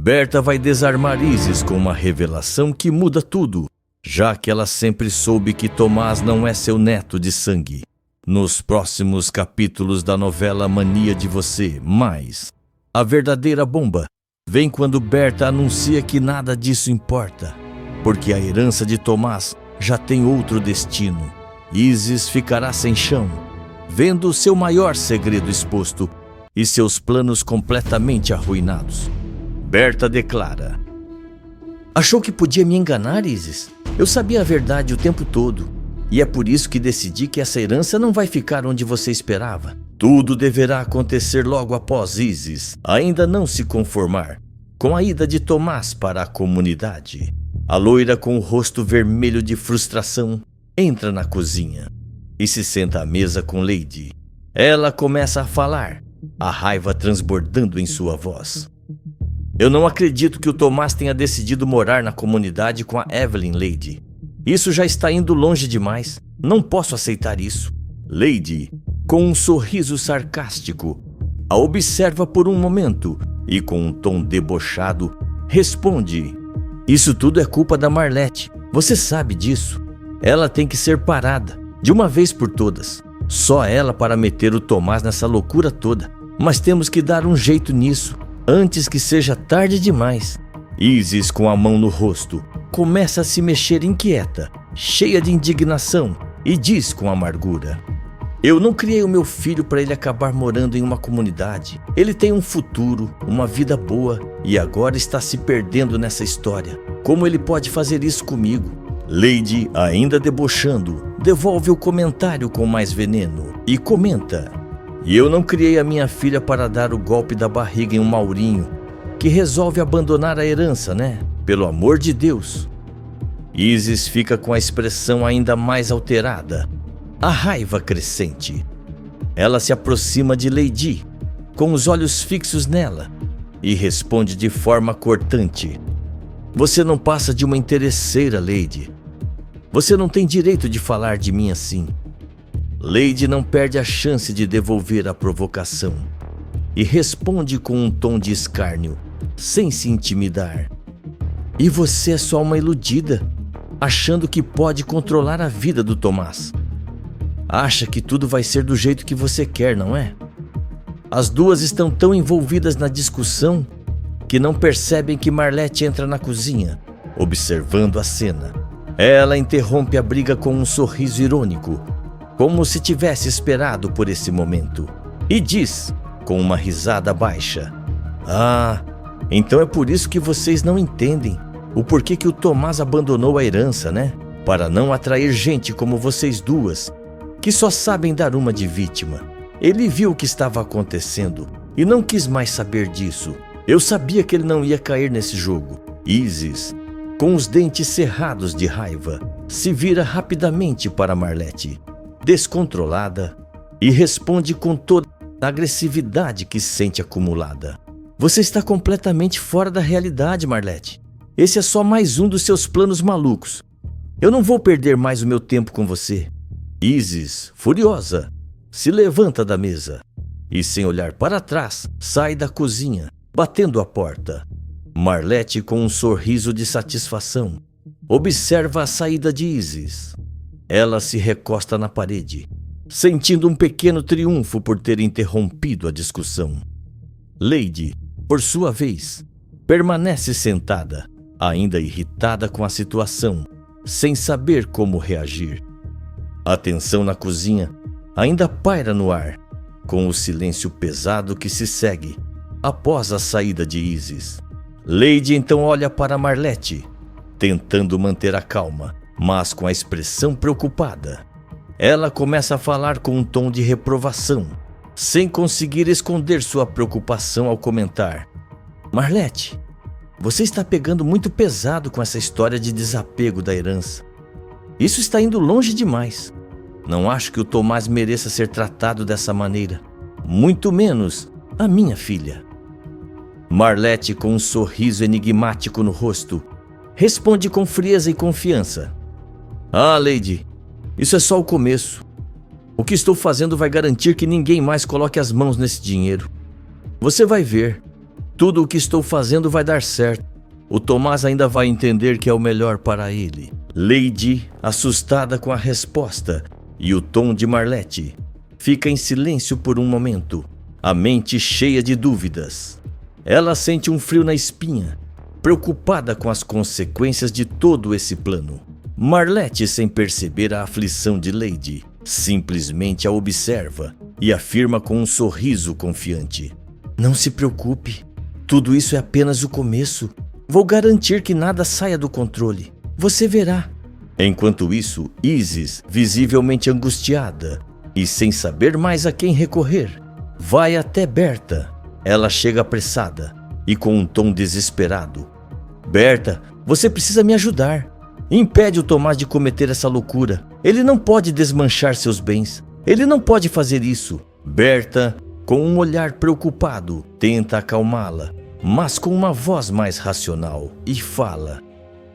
Berta vai desarmar Isis com uma revelação que muda tudo, já que ela sempre soube que Tomás não é seu neto de sangue. Nos próximos capítulos da novela Mania de Você, mas a verdadeira bomba vem quando Berta anuncia que nada disso importa, porque a herança de Tomás já tem outro destino. Isis ficará sem chão, vendo seu maior segredo exposto e seus planos completamente arruinados. Berta declara: achou que podia me enganar, Isis? Eu sabia a verdade o tempo todo, e é por isso que decidi que essa herança não vai ficar onde você esperava. Tudo deverá acontecer logo após Isis ainda não se conformar com a ida de Tomás para a comunidade. A loira, com o rosto vermelho de frustração, entra na cozinha e se senta à mesa com Lady. Ela começa a falar, a raiva transbordando em sua voz. Eu não acredito que o Tomás tenha decidido morar na comunidade com a Evelyn, Lady. Isso já está indo longe demais. Não posso aceitar isso. Lady, com um sorriso sarcástico, a observa por um momento e, com um tom debochado, responde: isso tudo é culpa da Marlete. Você sabe disso. Ela tem que ser parada, de uma vez por todas. Só ela para meter o Tomás nessa loucura toda. Mas temos que dar um jeito nisso, antes que seja tarde demais. Isis, com a mão no rosto, começa a se mexer inquieta, cheia de indignação, e diz com amargura: eu não criei o meu filho para ele acabar morando em uma comunidade. Ele tem um futuro, uma vida boa, e agora está se perdendo nessa história. Como ele pode fazer isso comigo? Lady, ainda debochando, devolve o comentário com mais veneno e comenta: e eu não criei a minha filha para dar o golpe da barriga em um Maurinho, que resolve abandonar a herança, né? Pelo amor de Deus. Isis fica com a expressão ainda mais alterada, a raiva crescente. Ela se aproxima de Lady, com os olhos fixos nela, e responde de forma cortante: você não passa de uma interesseira, Lady. Você não tem direito de falar de mim assim. Lady não perde a chance de devolver a provocação e responde com um tom de escárnio, sem se intimidar: e você é só uma iludida, achando que pode controlar a vida do Tomás. Acha que tudo vai ser do jeito que você quer, não é? As duas estão tão envolvidas na discussão que não percebem que Marlete entra na cozinha, observando a cena. Ela interrompe a briga com um sorriso irônico, como se tivesse esperado por esse momento, e diz, com uma risada baixa: ah, então é por isso que vocês não entendem o porquê que o Tomás abandonou a herança, né? Para não atrair gente como vocês duas, que só sabem dar uma de vítima. Ele viu o que estava acontecendo e não quis mais saber disso. Eu sabia que ele não ia cair nesse jogo. Isis, com os dentes cerrados de raiva, se vira rapidamente para Marlete, descontrolada, e responde com toda a agressividade que sente acumulada: você está completamente fora da realidade, Marlete. Esse é só mais um dos seus planos malucos. Eu não vou perder mais o meu tempo com você. Isis, furiosa, se levanta da mesa e, sem olhar para trás, sai da cozinha, batendo a porta. Marlete, com um sorriso de satisfação, observa a saída de Isis. Ela se recosta na parede, sentindo um pequeno triunfo por ter interrompido a discussão. Lady, por sua vez, permanece sentada, ainda irritada com a situação, sem saber como reagir. A tensão na cozinha ainda paira no ar, com o silêncio pesado que se segue após a saída de Isis. Lady então olha para Marlete, tentando manter a calma, mas com a expressão preocupada. Ela começa a falar com um tom de reprovação, sem conseguir esconder sua preocupação ao comentar: Marlete, você está pegando muito pesado com essa história de desapego da herança. Isso está indo longe demais. Não acho que o Tomás mereça ser tratado dessa maneira, muito menos a minha filha. Marlete, com um sorriso enigmático no rosto, responde com frieza e confiança: ah, Lady, isso é só o começo. O que estou fazendo vai garantir que ninguém mais coloque as mãos nesse dinheiro. Você vai ver. Tudo o que estou fazendo vai dar certo. O Tomás ainda vai entender que é o melhor para ele. Lady, assustada com a resposta e o tom de Marlette, fica em silêncio por um momento, a mente cheia de dúvidas. Ela sente um frio na espinha, preocupada com as consequências de todo esse plano. Marlette, sem perceber a aflição de Lady, simplesmente a observa e afirma com um sorriso confiante: "Não se preocupe, tudo isso é apenas o começo. Vou garantir que nada saia do controle. Você verá." Enquanto isso, Isis, visivelmente angustiada e sem saber mais a quem recorrer, vai até Berta. Ela chega apressada e com um tom desesperado: "Berta, você precisa me ajudar. Impede o Tomás de cometer essa loucura. Ele não pode desmanchar seus bens. Ele não pode fazer isso." Berta, com um olhar preocupado, tenta acalmá-la, mas com uma voz mais racional, e fala: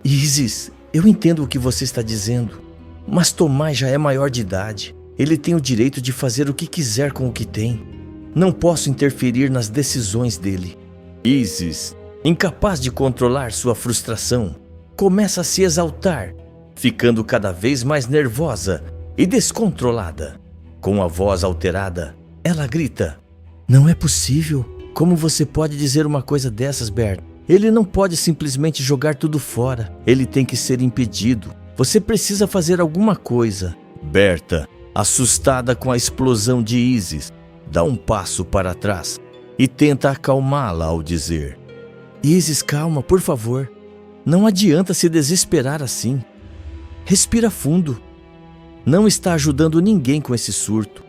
"Isis, eu entendo o que você está dizendo, mas Tomás já é maior de idade. Ele tem o direito de fazer o que quiser com o que tem. Não posso interferir nas decisões dele." Isis, incapaz de controlar sua frustração, começa a se exaltar, ficando cada vez mais nervosa e descontrolada. Com a voz alterada, ela grita: "Não é possível. Como você pode dizer uma coisa dessas, Berta? Ele não pode simplesmente jogar tudo fora. Ele tem que ser impedido. Você precisa fazer alguma coisa." Berta, assustada com a explosão de Isis, dá um passo para trás e tenta acalmá-la ao dizer: "Isis, calma, por favor. Não adianta se desesperar assim. Respira fundo. Não está ajudando ninguém com esse surto."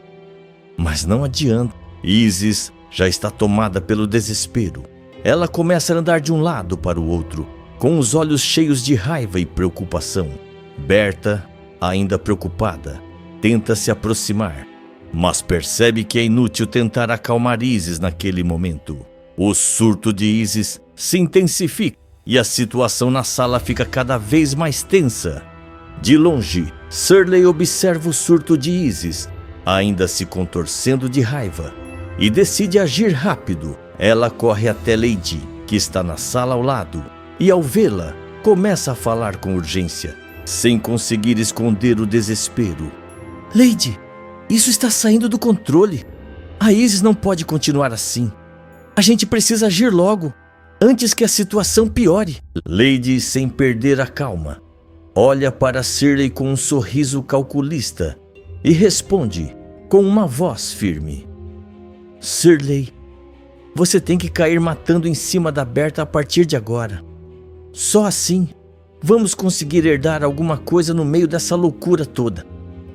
Mas não adianta. Isis já está tomada pelo desespero. Ela começa a andar de um lado para o outro, com os olhos cheios de raiva e preocupação. Berta, ainda preocupada, tenta se aproximar, mas percebe que é inútil tentar acalmar Isis naquele momento. O surto de Isis se intensifica e a situação na sala fica cada vez mais tensa. De longe, Shirley observa o surto de Isis, ainda se contorcendo de raiva, e decide agir rápido. Ela corre até Lady, que está na sala ao lado, e ao vê-la, começa a falar com urgência, sem conseguir esconder o desespero. "Lady, isso está saindo do controle. A Isis não pode continuar assim. A gente precisa agir logo, antes que a situação piore." Lady, sem perder a calma, olha para Shirley com um sorriso calculista e responde com uma voz firme: "Shirley, você tem que cair matando em cima da Berta a partir de agora. Só assim vamos conseguir herdar alguma coisa no meio dessa loucura toda.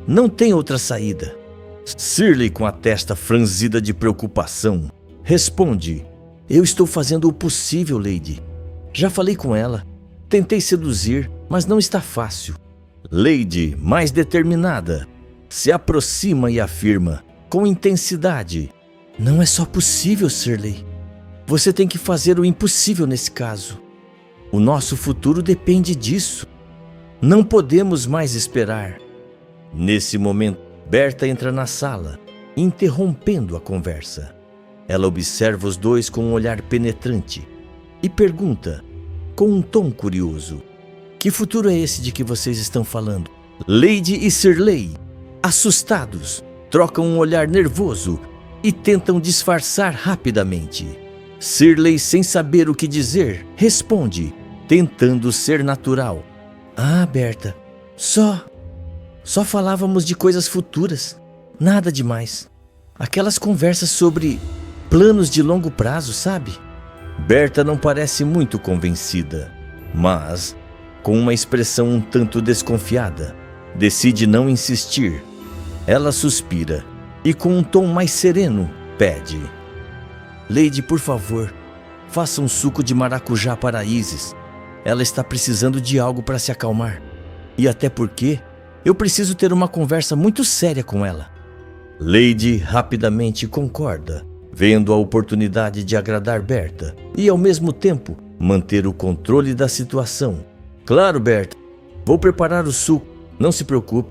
Não tem outra saída." Shirley, com a testa franzida de preocupação, responde: "Eu estou fazendo o possível, Lady. Já falei com ela. Tentei seduzir, mas não está fácil." Lady, mais determinada, se aproxima e afirma com intensidade: "Não é só possível, Shirley. Você tem que fazer o impossível nesse caso. O nosso futuro depende disso. Não podemos mais esperar." Nesse momento, Berta entra na sala, interrompendo a conversa. Ela observa os dois com um olhar penetrante e pergunta, com um tom curioso: "Que futuro é esse de que vocês estão falando?" Lady e Shirley, assustados, trocam um olhar nervoso e tentam disfarçar rapidamente. Shirley, sem saber o que dizer, responde, tentando ser natural: "Ah, Berta, só falávamos de coisas futuras, nada demais. Aquelas conversas sobre planos de longo prazo, sabe?" Berta não parece muito convencida, mas, com uma expressão um tanto desconfiada, decide não insistir. Ela suspira e, com um tom mais sereno, pede: "Lady, por favor, faça um suco de maracujá para Isis. Ela está precisando de algo para se acalmar. E até porque eu preciso ter uma conversa muito séria com ela." Lady rapidamente concorda, vendo a oportunidade de agradar Berta e, ao mesmo tempo, manter o controle da situação. "Claro, Berta, vou preparar o suco, não se preocupe.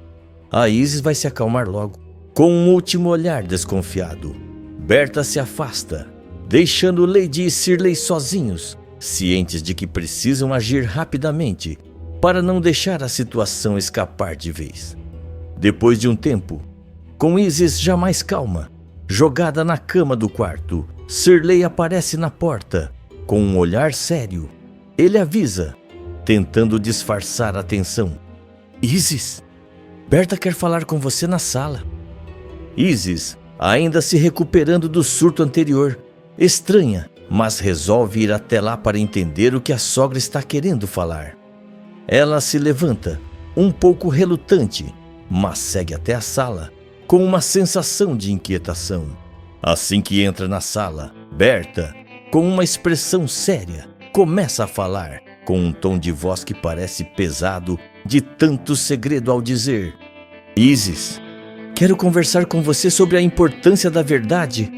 A Isis vai se acalmar logo." Com um último olhar desconfiado, Berta se afasta deixando Lady e Shirley sozinhos, cientes de que precisam agir rapidamente para não deixar a situação escapar de vez. Depois de um tempo, com Isis já mais calma, jogada na cama do quarto, Shirley aparece na porta, com um olhar sério. Ele avisa, tentando disfarçar a tensão. Isis, Berta quer falar com você na sala. Isis, ainda se recuperando do surto anterior, estranha, mas resolve ir até lá para entender o que a sogra está querendo falar. Ela se levanta, um pouco relutante, mas segue até a sala, com uma sensação de inquietação. Assim que entra na sala, Berta, com uma expressão séria, começa a falar, com um tom de voz que parece pesado de tanto segredo ao dizer: Isis, quero conversar com você sobre a importância da verdade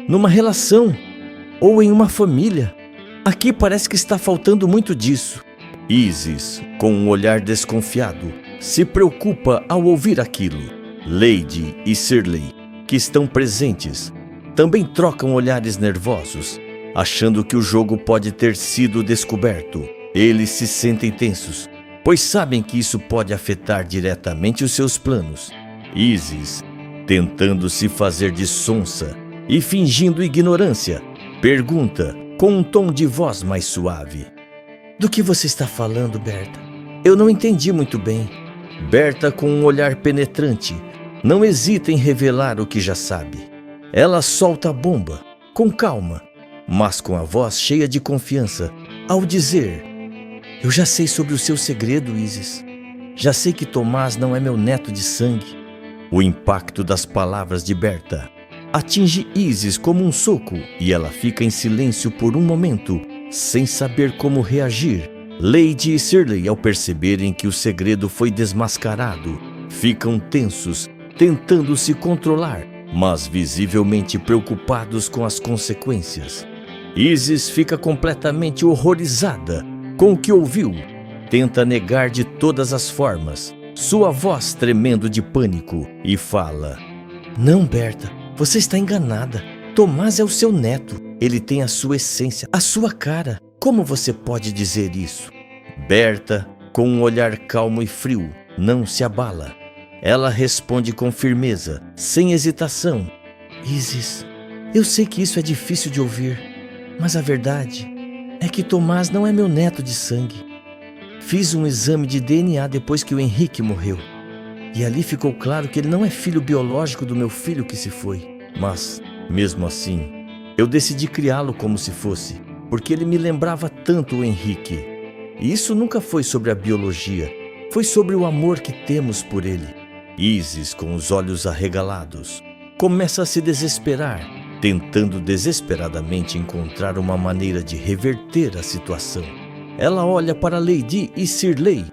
numa relação ou em uma família. Aqui parece que está faltando muito disso. Isis, com um olhar desconfiado, se preocupa ao ouvir aquilo. Lady e Shirley, que estão presentes, também trocam olhares nervosos, achando que o jogo pode ter sido descoberto. Eles se sentem tensos, pois sabem que isso pode afetar diretamente os seus planos. Isis, tentando se fazer de sonsa e fingindo ignorância, pergunta com um tom de voz mais suave: do que você está falando, Berta? Eu não entendi muito bem. Berta, com um olhar penetrante, não hesita em revelar o que já sabe. Ela solta a bomba, com calma, mas com a voz cheia de confiança, ao dizer: eu já sei sobre o seu segredo, Isis. Já sei que Tomás não é meu neto de sangue. O impacto das palavras de Berta atinge Isis como um soco e ela fica em silêncio por um momento, sem saber como reagir. Lady e Shirley, ao perceberem que o segredo foi desmascarado, ficam tensos, tentando se controlar, mas visivelmente preocupados com as consequências. Isis fica completamente horrorizada com o que ouviu. Tenta negar de todas as formas, sua voz tremendo de pânico, e fala: não, Berta, você está enganada. Tomás é o seu neto. Ele tem a sua essência, a sua cara. Como você pode dizer isso? Berta, com um olhar calmo e frio, não se abala. Ela responde com firmeza, sem hesitação: Isis, eu sei que isso é difícil de ouvir, mas a verdade é que Tomás não é meu neto de sangue. Fiz um exame de DNA depois que o Henrique morreu, e ali ficou claro que ele não é filho biológico do meu filho que se foi. Mas, mesmo assim, eu decidi criá-lo como se fosse, porque ele me lembrava tanto o Henrique. E isso nunca foi sobre a biologia, foi sobre o amor que temos por ele. Isis, com os olhos arregalados, começa a se desesperar, tentando desesperadamente encontrar uma maneira de reverter a situação. Ela olha para Lady e Shirley,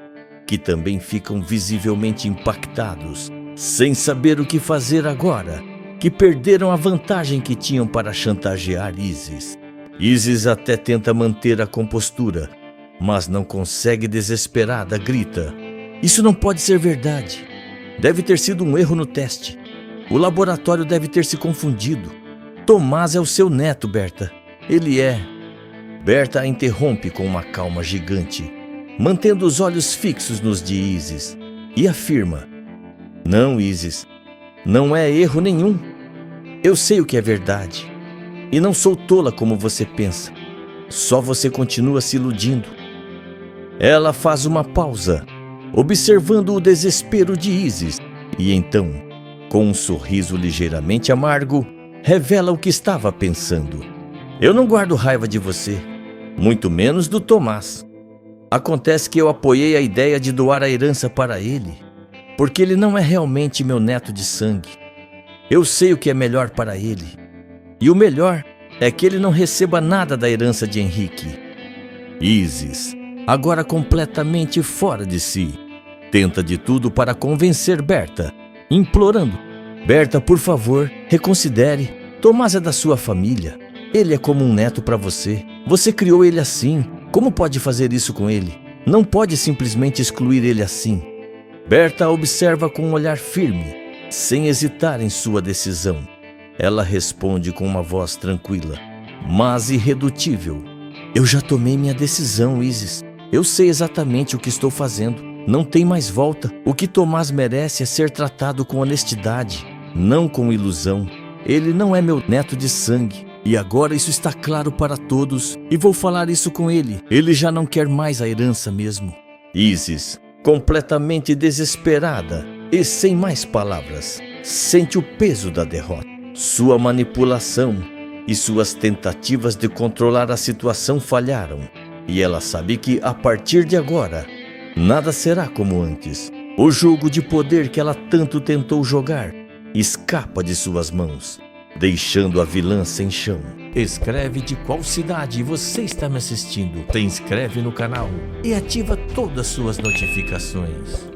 que também ficam visivelmente impactados, sem saber o que fazer agora, que perderam a vantagem que tinham para chantagear Isis. Isis até tenta manter a compostura, mas não consegue. Desesperada, grita: isso não pode ser verdade. Deve ter sido um erro no teste. O laboratório deve ter se confundido. Tomás é o seu neto, Berta. Ele é. Berta a interrompe com uma calma gigante, mantendo os olhos fixos nos de Isis, e afirma: não, Isis, não é erro nenhum. Eu sei o que é verdade, e não sou tola como você pensa. Só você continua se iludindo. Ela faz uma pausa, observando o desespero de Isis, e então, com um sorriso ligeiramente amargo, revela o que estava pensando: eu não guardo raiva de você, muito menos do Tomás. Acontece que eu apoiei a ideia de doar a herança para ele, porque ele não é realmente meu neto de sangue. Eu sei o que é melhor para ele, e o melhor é que ele não receba nada da herança de Henrique. Isis, agora completamente fora de si, tenta de tudo para convencer Berta, implorando: Berta, por favor, reconsidere. Tomás é da sua família. Ele é como um neto para você. Você criou ele assim. Como pode fazer isso com ele? Não pode simplesmente excluir ele assim. Berta observa com um olhar firme, sem hesitar em sua decisão. Ela responde com uma voz tranquila: mas irredutível. Eu já tomei minha decisão, Isis. Eu sei exatamente o que estou fazendo. Não tem mais volta. O que Tomás merece é ser tratado com honestidade, não com ilusão. Ele não é meu neto de sangue. E agora isso está claro para todos. E vou falar isso com ele. Ele já não quer mais a herança mesmo. Isis, completamente desesperada e sem mais palavras, sente o peso da derrota. Sua manipulação e suas tentativas de controlar a situação falharam. E ela sabe que, a partir de agora, nada será como antes. O jogo de poder que ela tanto tentou jogar escapa de suas mãos, deixando a vilã sem chão. Escreve de qual cidade você está me assistindo. Se inscreve no canal e ativa todas as suas notificações.